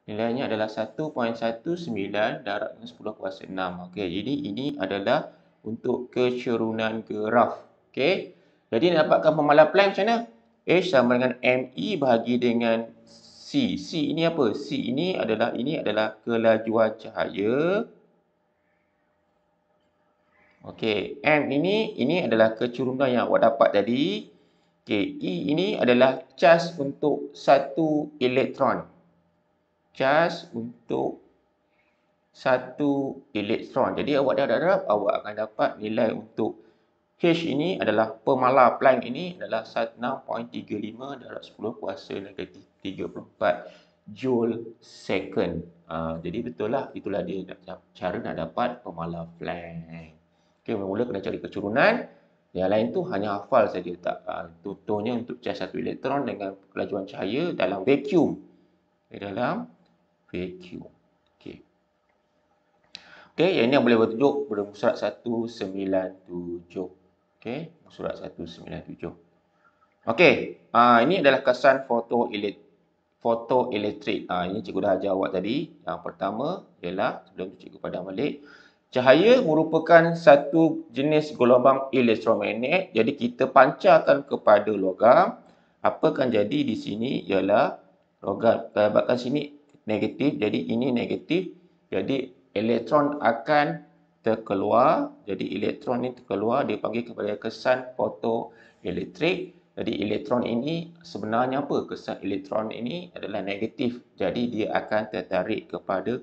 Nilainya adalah 1.19 darab dengan 10 kuasa 6. Okey, jadi ini adalah untuk kecurunan graf. Okey. Jadi nak dapatkan pemalar Planck macam mana? H sama dengan ME bahagi dengan C. C ini apa? C ini adalah kelajuan cahaya. Okey, M ini adalah kecurunan yang awak dapat tadi. Okey, E ini adalah cas untuk satu elektron. Cas untuk satu elektron. Jadi awak dah darab, awak akan dapat nilai untuk H ini adalah pemalar Planck ini adalah 6.35 darab 10 kuasa negatif 34 Joule second. Jadi betul lah, itulah dia cara nak dapat pemalar Planck. Okey, mula kena cari kecurunan. Yang lain tu hanya hafal saja tak. Contohnya untuk cas satu elektron dengan kelajuan cahaya dalam vacuum. Dalam vacuum. Okey. Okey, yang ini yang boleh bertunjuk pada surat 197. Okey, surat 197. Okey, ini adalah kesan fotoelektrik. Ini cikgu dah ajar awak tadi. Yang pertama ialah, sebelum tu cikgu padam balik, cahaya merupakan satu jenis gelombang elektromagnet. Jadi kita pancarkan kepada logam. Apa akan jadi di sini ialah logam. Kalau kat sini negatif, jadi ini negatif. Jadi elektron akan terkeluar. Jadi elektron ini terkeluar, dipanggil kepada kesan fotoelektrik. Jadi elektron ini sebenarnya apa? Kesan elektron ini adalah negatif. Jadi dia akan tertarik kepada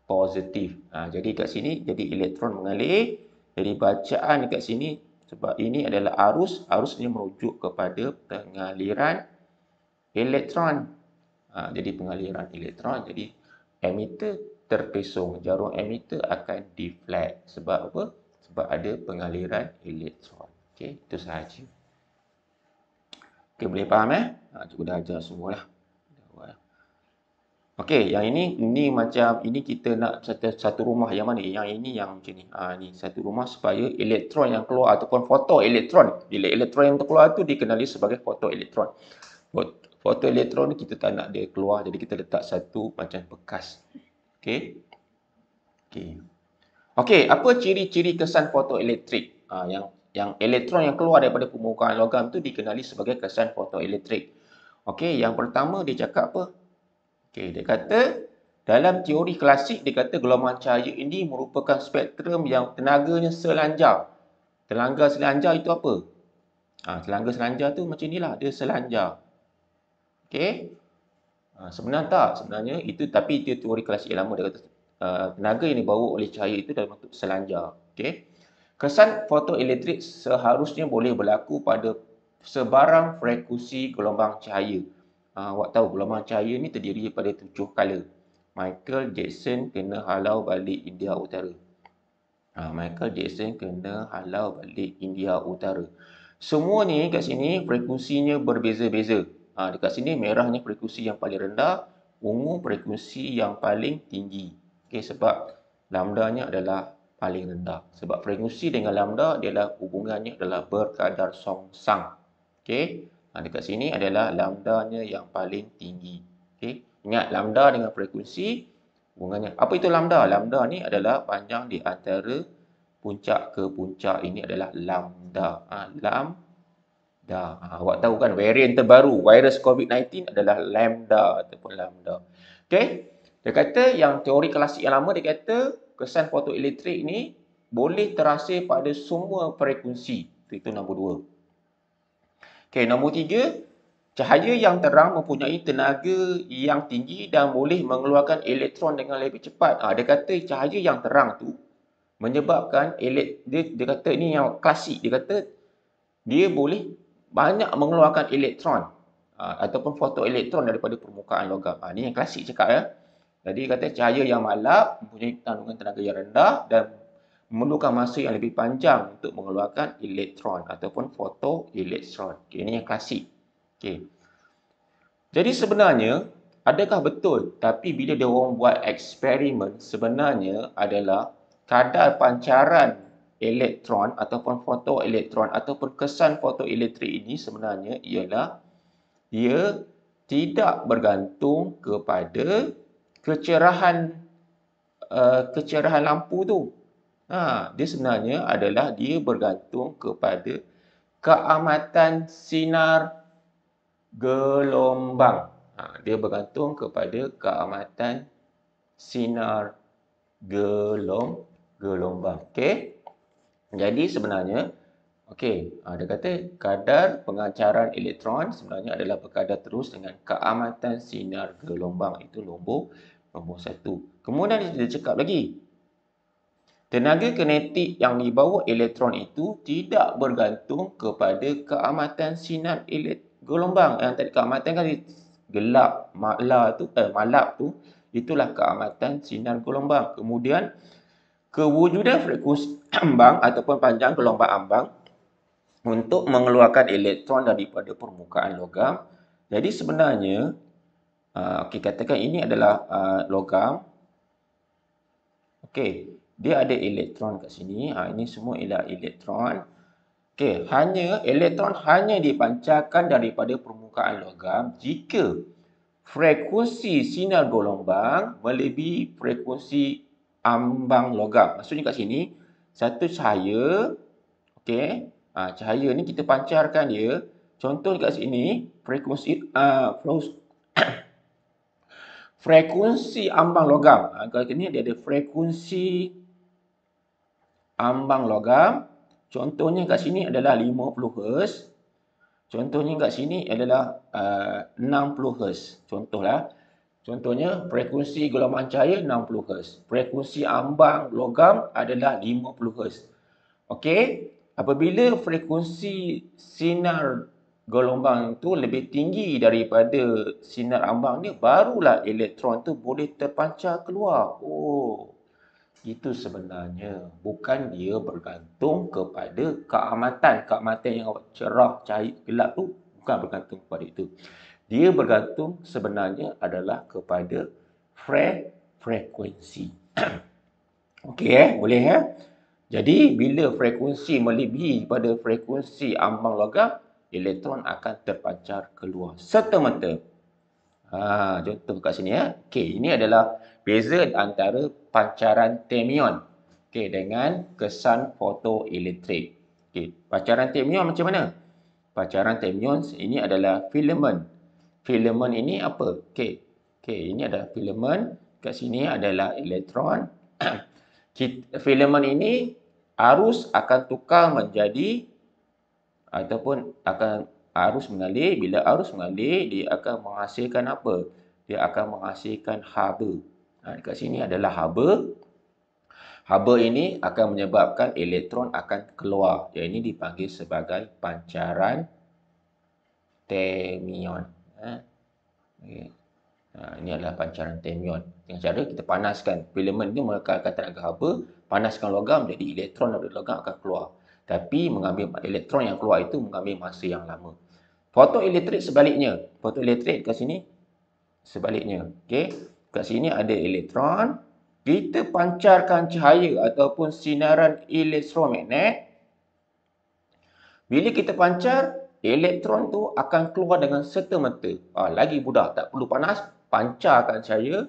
positif. Jadi kat sini jadi elektron mengalir. Jadi bacaan dekat sini sebab ini adalah arus. Arusnya merujuk kepada pengaliran elektron. Jadi pengaliran elektron. Jadi emitter terpesong. Jarum emitter akan deflect. Sebab apa? Sebab ada pengaliran elektron. Okey, itu sahaja. Okey, boleh faham cikgu dah ajar semualah. Okey, yang ini macam ini kita nak satu rumah yang mana? Yang ini yang macam ni. Ni satu rumah supaya elektron yang keluar ataupun fotoelektron. Bila elektron yang terkeluar tu dikenali sebagai fotoelektron. Fotoelektron ni kita tak nak dia keluar, jadi kita letak satu macam bekas. Okey. Okey. Okey, apa ciri-ciri kesan fotoelektrik? Yang elektron yang keluar daripada permukaan logam tu dikenali sebagai kesan fotoelektrik. Okey, yang pertama dia cakap apa? Okey, dia kata dalam teori klasik dia kata gelombang cahaya ini merupakan spektrum yang tenaganya selanjar. Tenaga selanjar itu apa? Tenaga selanjar tu macam inilah, dia selanjar. Okey. Sebenarnya tak, sebenarnya itu tapi itu teori klasik yang lama dia kata tenaga yang dibawa oleh cahaya itu dalam bentuk selanjar. Okey. Kesan fotoelektrik seharusnya boleh berlaku pada sebarang frekuensi gelombang cahaya. Awak tahu gelombang cahaya ni terdiri daripada 7 color. Michael Jackson kena halau balik India Utara. Michael Jackson kena halau balik India Utara. Semua ni kat sini frekuensinya berbeza-beza. Dekat sini merahnya frekuensi yang paling rendah, ungu frekuensi yang paling tinggi. Okey, sebab lambdanya adalah paling rendah. Sebab frekuensi dengan lambda adalah hubungannya adalah berkadar songsang. Okey. Dekat sini adalah lambdanya yang paling tinggi. Okey. Ingat lambda dengan frekuensi hubungannya. Apa itu lambda? Lambda ni adalah panjang di antara puncak ke puncak. Ini adalah lambda. Lambda. Awak tahu kan varian terbaru virus COVID-19 adalah lambda ataupun lambda. Okey. Dia kata yang teori klasik yang lama dia kata kesan fotoelektrik ni boleh terasa pada semua frekuensi. Itu nombor 2. Okey, nombor 3, cahaya yang terang mempunyai tenaga yang tinggi dan boleh mengeluarkan elektron dengan lebih cepat. Dia kata cahaya yang terang tu menyebabkan dia kata ini yang klasik, dia kata dia boleh banyak mengeluarkan elektron ataupun fotoelektron daripada permukaan logam. Ini yang klasik cakap ya. Jadi kata cahaya yang malap mempunyai kandungan tenaga yang rendah dan memerlukan masa yang lebih panjang untuk mengeluarkan elektron ataupun fotoelektron. Okay, ini yang klasik. Okay. Jadi sebenarnya, adakah betul? Tapi bila dia orang buat eksperimen, sebenarnya adalah kadar pancaran elektron ataupun fotoelektron ataupun kesan fotoelektrik ini sebenarnya ialah dia tidak bergantung kepada kecerahan kecerahan lampu tu. Dia sebenarnya adalah dia bergantung kepada keamatan sinar gelombang. Dia bergantung kepada keamatan sinar gelombang. Okey. Jadi sebenarnya dia kata kadar pengancaran elektron sebenarnya adalah berkadar terus dengan keamatan sinar gelombang. Itu nombor satu. Kemudian dia cakap lagi, tenaga kinetik yang dibawa elektron itu tidak bergantung kepada keamatan sinar gelombang. Yang tadi keamatan kan gelap, malap tu, itulah keamatan sinar gelombang. Kemudian kewujudan frekuensi ambang ataupun panjang gelombang ambang untuk mengeluarkan elektron daripada permukaan logam. Jadi sebenarnya, katakan ini adalah logam. Dia ada elektron kat sini. Ini semua ialah elektron. Elektron hanya dipancarkan daripada permukaan logam jika frekuensi sinar gelombang melebihi frekuensi ambang logam. Maksudnya kat sini, satu cahaya, cahaya ni kita pancarkan dia. Contoh kat sini, frekuensi ambang logam. Kalau ni dia ada frekuensi ambang logam. Contohnya kat sini adalah 50 Hz. Contohnya kat sini adalah 60 Hz. Contohnya frekuensi gelombang cahaya 60 Hz. Frekuensi ambang logam adalah 50 Hz. Apabila frekuensi sinar gelombang itu lebih tinggi daripada sinar ambang ni, barulah elektron tu boleh terpancar keluar. Itu sebenarnya bukan dia bergantung kepada keamatan yang cerah, cahaya, gelap tu bukan bergantung kepada itu. Dia bergantung sebenarnya adalah kepada frekuensi. Boleh ya? Jadi bila frekuensi melebihi pada frekuensi ambang logam, elektron akan terpancar keluar serta-merta. Contoh kat sini ya. Ini adalah beza antara pancaran termion dengan kesan fotoelektrik. Pancaran termion macam mana? Pancaran termion ini adalah filament. Filament ini apa? Ini adalah filament. Kat sini adalah elektron. Filament ini arus akan tukar menjadi ataupun akan arus mengalir. Bila arus mengalir, dia akan menghasilkan apa? Dia akan menghasilkan haba. Dekat sini adalah haba. Haba ini akan menyebabkan elektron akan keluar. Yang ini dipanggil sebagai pancaran termion. Ini adalah pancaran termion. Dengan cara kita panaskan. Filament ini mengekalkan tenaga haba. Panaskan logam, jadi elektron daripada logam akan keluar. Tapi mengambil elektron yang keluar itu mengambil masa yang lama. Fotoelektrik sebaliknya. Fotoelektrik kat sini sebaliknya. Kat sini ada elektron. Kita pancarkan cahaya ataupun sinaran elektromagnet. Bila kita pancar, elektron tu akan keluar dengan serta-merta. Lagi mudah, tak perlu panas. Pancarkan cahaya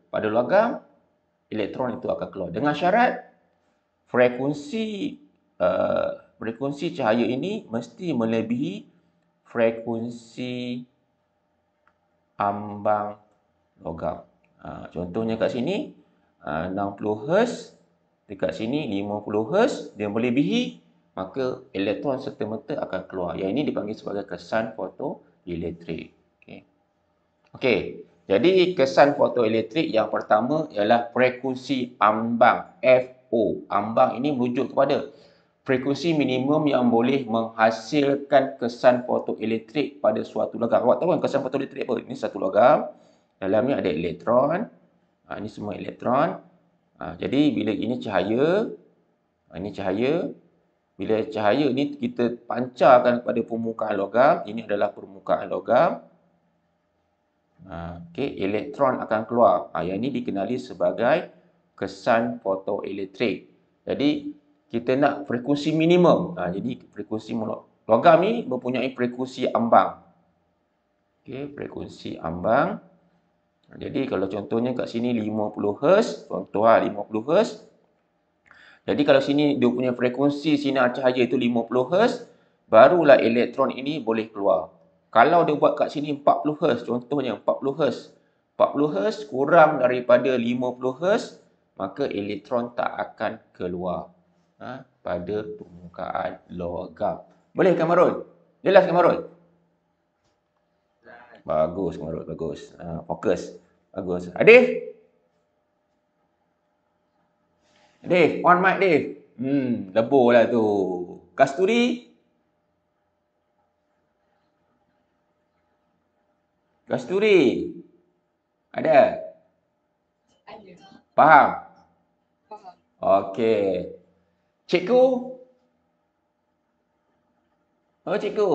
pada logam, elektron itu akan keluar. Dengan syarat frekuensi cahaya ini mesti melebihi frekuensi ambang logam. Contohnya kat sini 60 Hz, dekat sini 50 Hz, dia melebihi, maka elektron serta-merta akan keluar. Yang ini dipanggil sebagai kesan fotoelektrik. Jadi kesan fotoelektrik yang pertama ialah frekuensi ambang, FO. Ambang ini merujuk kepada frekuensi minimum yang boleh menghasilkan kesan fotoelektrik pada suatu logam. Awak tahu kan kesan fotoelektrik apa? Ini satu logam, dalamnya ada elektron. Ini semua elektron. Jadi bila ini cahaya, bila cahaya ni kita pancarkan pada permukaan logam, ini adalah permukaan logam. Elektron akan keluar. Yang ini dikenali sebagai kesan fotoelektrik. Jadi kita nak frekuensi minimum. Jadi frekuensi logam ni mempunyai frekuensi ambang. Frekuensi ambang. Jadi kalau contohnya kat sini 50 Hz, contoh lah 50 Hz. Jadi kalau sini dia punya frekuensi sinar cahaya itu 50 Hz, barulah elektron ini boleh keluar. Kalau dia buat kat sini 40 Hz, contohnya 40 Hz. 40 Hz kurang daripada 50 Hz, maka elektron tak akan keluar pada permukaan logam. Boleh Kamarul? Jelas Kamarul? Bagus Kamarul, bagus. Fokus. Bagus. Adif? Dave, on mic Dave. Lebur lah tu. Kasturi? Kasturi? Ada? Ada. Faham? Faham. Okey. Cikgu? Oh cikgu.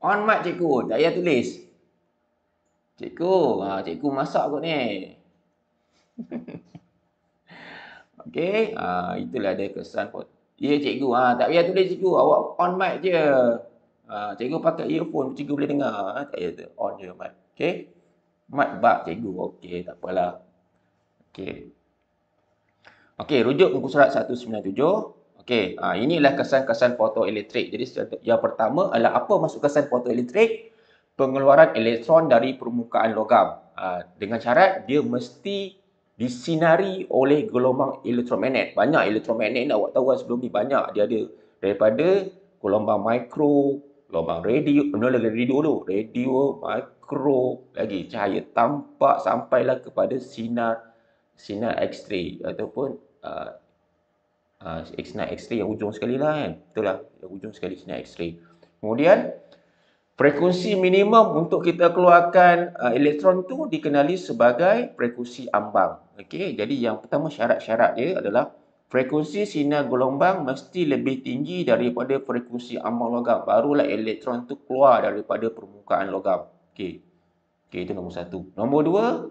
On mic cikgu, tak payah tulis. Cikgu, cikgu masak kot ni. Okey, itulah dia kesan pot. Ya cikgu, tak payah tulis cikgu, awak on mic je. Cikgu pakai earphone, cikgu boleh dengar. Tak payah tu, on je mic. Okey? Mic bak cikgu. Okey, tak apalah. Okey. Okey, rujuk muka surat 197. Okey, inilah kesan-kesan fotoelektrik. Jadi yang pertama adalah apa maksud kesan fotoelektrik? Pengeluaran elektron dari permukaan logam. Dengan syarat dia mesti disinari oleh gelombang elektromagnet. Banyak elektromagnet ni awak tahu kan sebelum ni banyak. Dia ada daripada gelombang mikro, gelombang radio, radio, mikro, lagi cahaya tampak sampailah kepada sinar X-ray ataupun sinar X-ray yang ujung sekali lah kan. Betul lah, yang ujung sekali sinar X-ray. Kemudian frekuensi minimum untuk kita keluarkan elektron tu dikenali sebagai frekuensi ambang. Okey, jadi yang pertama syarat-syarat dia adalah frekuensi sinar gelombang mesti lebih tinggi daripada frekuensi ambang logam. Barulah elektron tu keluar daripada permukaan logam. Okey. Okey, itu nombor satu. Nombor dua,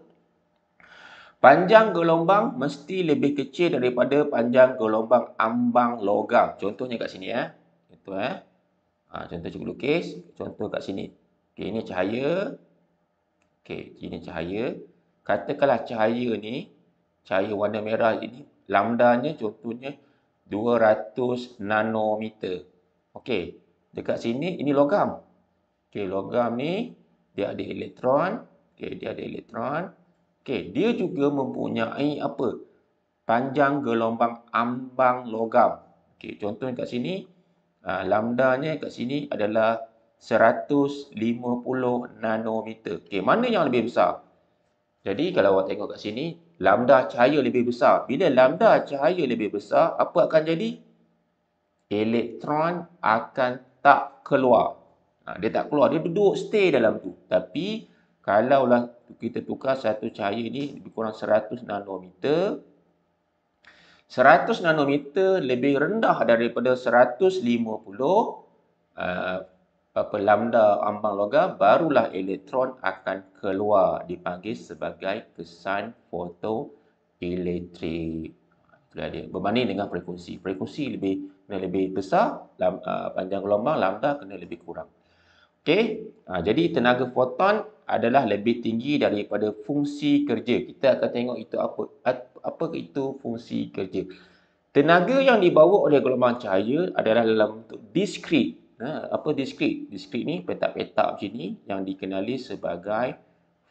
panjang gelombang mesti lebih kecil daripada panjang gelombang ambang logam. Contohnya kat sini Contoh contoh cikgu lukis. Contoh kat sini. Okey, ini cahaya. Okey, ini cahaya. Katakanlah cahaya ni, cahaya warna merah ini, lambdanya contohnya 200 nanometer. Okey, dekat sini ini logam. Okey, logam ni dia ada elektron. Okey, dia ada elektron. Okey, dia juga mempunyai apa? Panjang gelombang ambang logam. Okey, contohnya kat sini, lambdanya kat sini adalah 150 nanometer. Okey, mana yang lebih besar? Jadi kalau awak tengok kat sini, lambda cahaya lebih besar. Bila lambda cahaya lebih besar, apa akan jadi? Elektron akan tak keluar. Dia tak keluar, dia duduk stay dalam tu. Tapi kalaulah kita tukar satu cahaya ni lebih kurang 100 nanometer, 100 nanometer lebih rendah daripada 150 lambda ambang logam, barulah elektron akan keluar, dipanggil sebagai kesan fotoelektrik. Itulah dia. Berbanding dengan frekuensi. Frekuensi kena lebih besar, panjang gelombang lambda kena lebih kurang. Okey, jadi tenaga foton adalah lebih tinggi daripada fungsi kerja. Kita akan tengok itu apa itu fungsi kerja. Tenaga yang dibawa oleh gelombang cahaya adalah dalam bentuk diskrit. Apa diskrit? Diskrit ni petak-petak macam ni yang dikenali sebagai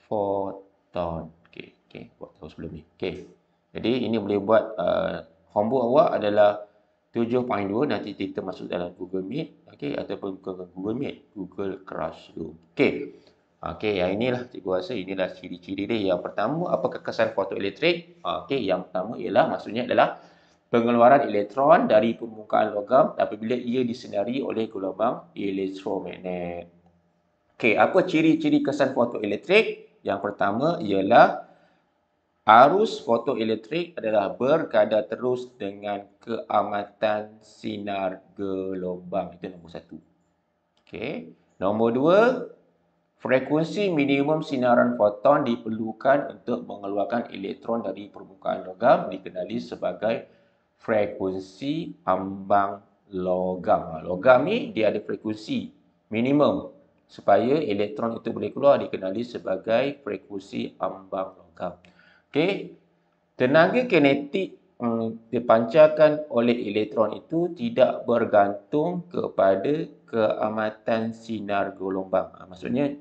foton. Okey, buat tahu sebelum ni. Okey. Jadi ini boleh buat homework awak adalah 7.2, nanti kita masuk dalam Google Meet, okey, ataupun bukan Google Meet, Google Classroom. Okey. Okey, yang inilah cikgu rasa inilah ciri-ciri dia. Yang pertama, apa kesan fotoelektrik? Okey, yang pertama ialah maksudnya adalah pengeluaran elektron dari permukaan logam apabila ia disinari oleh gelombang elektromagnet. Okey, apa ciri-ciri kesan fotoelektrik? Yang pertama ialah arus fotoelektrik adalah berkadar terus dengan keamatan sinar gelombang. Itu nombor satu. Okey. Nombor dua, frekuensi minimum sinaran foton diperlukan untuk mengeluarkan elektron dari permukaan logam dikenali sebagai frekuensi ambang logam. Logam ni dia ada frekuensi minimum. supaya elektron itu boleh keluar dikenali sebagai frekuensi ambang logam. Okey. Tenaga kinetik dipancarkan oleh elektron itu tidak bergantung kepada keamatan sinar gelombang. Maksudnya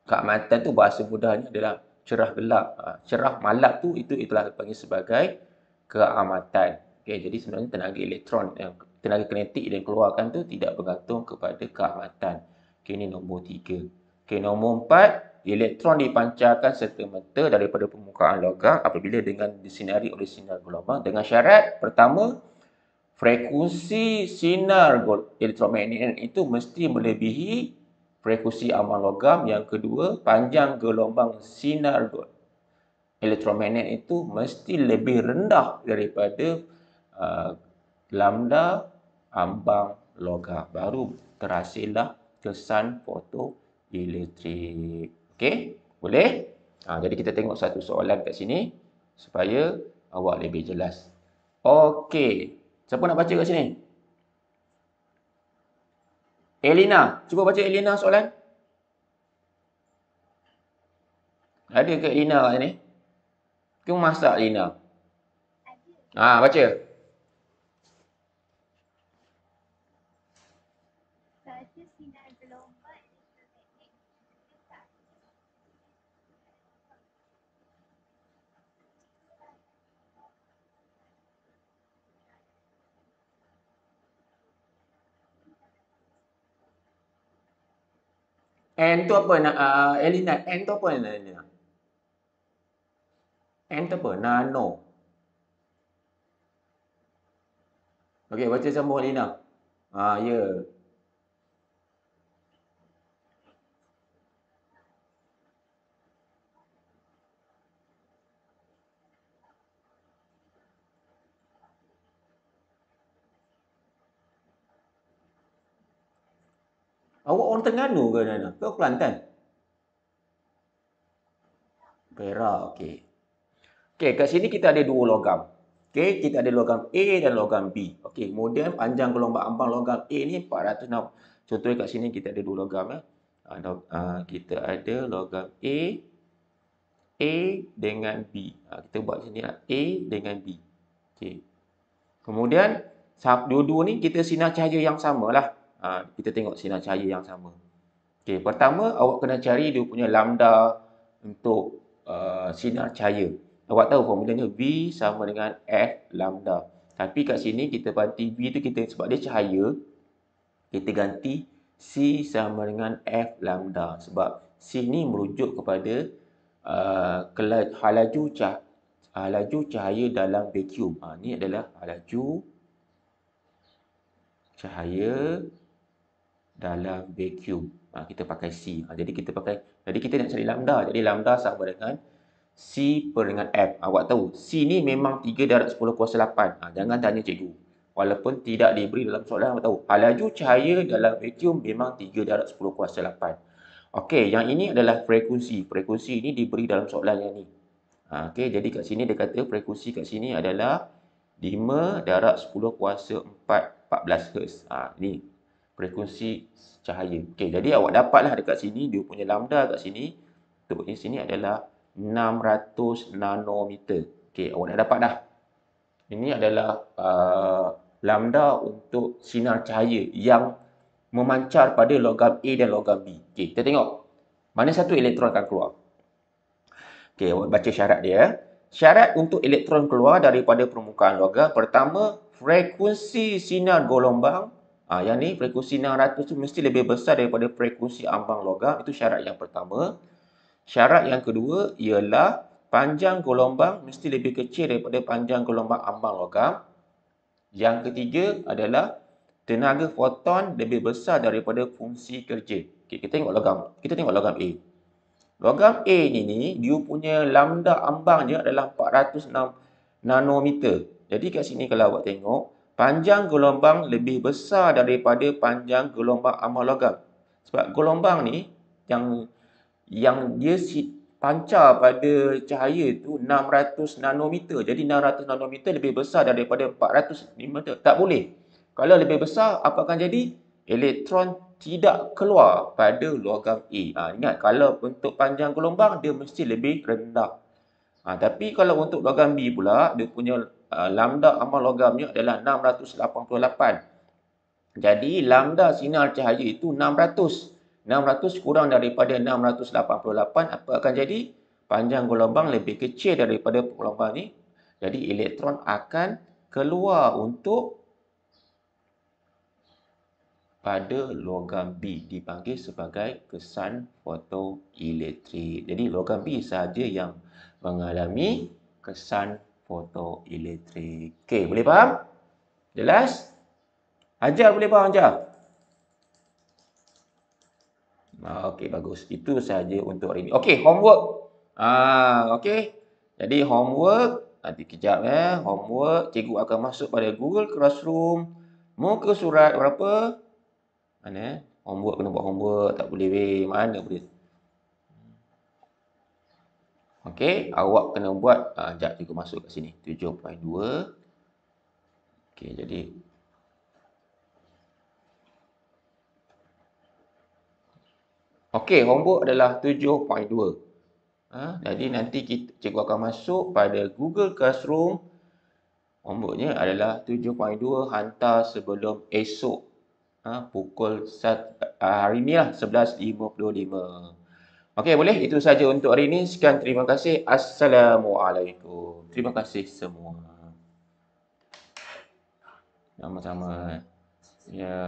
keamatan tu bahasa mudahnya adalah cerah gelap. Cerah malap tu itulah dipanggil sebagai keamatan. Okey, jadi sebenarnya tenaga elektron yang tenaga kinetik yang dikeluarkan tu tidak bergantung kepada keamatan. Okey, ini nombor 3. Okey, nombor 4, elektron dipancarkan serta-merta daripada permukaan logam apabila dengan disinari oleh sinar gelombang dengan syarat pertama, frekuensi sinar elektromagnet itu mesti melebihi frekuensi ambang logam. Yang kedua, panjang gelombang sinar elektromagnet itu mesti lebih rendah daripada lambda ambang logam. Baru terhasillah kesan fotoelektrik. Okey? Boleh? Jadi kita tengok satu soalan kat sini supaya awak lebih jelas. Okey. Siapa nak baca kat sini? Elina. Cuba baca Elina soalan. Ada ke Elina kat sini? Kau masak Elina? Baca. Saja sinar gelombang elektromagnet besar. N tu apa nak Elina? N tu apa Elina? N tu apa? Nano. Okey, baca sambung Elina. Ya. Awak orang Terengganu ke Nana? Kau Kelantan? Perak, okey. Okey, kat sini kita ada dua logam. Okey, kita ada logam A dan logam B. Okey, kemudian panjang gelombang ambang logam A ni 406. Contohnya kat sini kita ada dua logam ya. Kita ada logam A dengan B. Kita buat sini A dengan B. Okey. Kemudian dua-dua ni kita sinar cahaya yang samalah. Kita tengok sinar cahaya yang sama. Okey, pertama awak kena cari dia punya lambda untuk sinar cahaya. Awak tahu formulanya V sama dengan F lambda. Tapi kat sini kita ganti V tu sebab dia cahaya, kita ganti C sama dengan F lambda. Sebab C ni merujuk kepada laju cahaya dalam vacuum. Ni adalah laju cahaya dalam vacuum. Kita pakai C. Jadi kita nak cari lambda. Jadi lambda sama dengan C per dengan F. Awak tahu, C ni memang 3 darab 10 kuasa 8. Jangan tanya cikgu. Walaupun tidak diberi dalam soalan, awak tahu. Laju cahaya dalam vacuum memang 3 darab 10 kuasa 8. Okey, yang ini adalah frekuensi. Frekuensi ini diberi dalam soalan yang ni. Okey, jadi kat sini dia kata frekuensi kat sini adalah 5 darab 10 kuasa 14 Hz. Ni frekuensi cahaya. Okey, jadi awak dapatlah dekat sini dia punya lambda kat sini. Untuk di sini adalah 600 nanometer. Okey, awak dah dapat dah. Ini adalah lambda untuk sinar cahaya yang memancar pada logam A dan logam B. Okey, kita tengok. Mana satu elektron akan keluar? Okey, awak baca syarat dia. Syarat untuk elektron keluar daripada permukaan logam. Pertama, frekuensi sinar gelombang. Yang ni frekuensi 600 tu mesti lebih besar daripada frekuensi ambang logam. Itu syarat yang pertama. Syarat yang kedua ialah panjang gelombang mesti lebih kecil daripada panjang gelombang ambang logam. Yang ketiga adalah tenaga foton lebih besar daripada fungsi kerja. Okay, kita tengok logam A. Logam A ni dia punya lambda ambangnya adalah 406 nanometer. Jadi kat sini kalau awak tengok, panjang gelombang lebih besar daripada panjang gelombang ambang logam. Sebab gelombang ni yang dia pancar pada cahaya tu 600 nanometer. Jadi 600 nanometer lebih besar daripada 405 nanometer. Tak boleh. Kalau lebih besar, apa akan jadi? elektron tidak keluar pada logam A. Ingat, kalau untuk panjang gelombang, dia mesti lebih rendah. Tapi kalau untuk logam B pula, dia punya lambda amal logamnya adalah 688. Jadi, lambda sinar cahaya itu 600. 600 kurang daripada 688, apa akan jadi? Panjang gelombang lebih kecil daripada gelombang ni. Jadi, elektron akan keluar untuk pada logam B, dipanggil sebagai kesan fotoelektrik. Jadi, logam B sahaja yang mengalami kesan fotoelektrik. Okey, boleh faham? Jelas? Ajar boleh faham, ajar? Okey, bagus. Itu sahaja untuk hari ini. Okey, homework. Okey. Jadi, homework, nanti kejap homework, cikgu akan masuk pada Google Classroom. Muka surat berapa? Mana? Homework, kena buat homework. Tak boleh weh. Mana boleh? Okey, awak kena buat. Sekejap cikgu masuk kat sini. 7.2. Okey, jadi okey, homework adalah 7.2. Jadi nanti cikgu akan masuk pada Google Classroom. Homeworknya adalah 7.2, hantar sebelum esok. Pukul hari ni lah, 11.55. Okey, boleh? Itu saja untuk hari ini. Sekian, terima kasih. Assalamualaikum. Terima kasih semua. Sama-sama. Ya,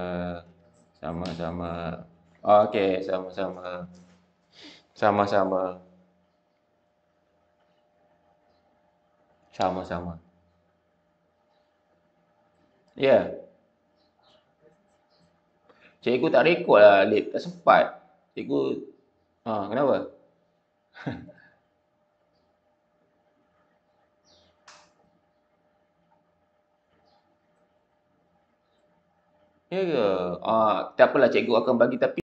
sama-sama. Okey, sama-sama. Sama-sama. Sama-sama. Ya. Cikgu tak rekod lah, Lip. Tak sempat. Cikgu... kenapa? Ya ke? Tak apalah, cikgu akan bagi, tapi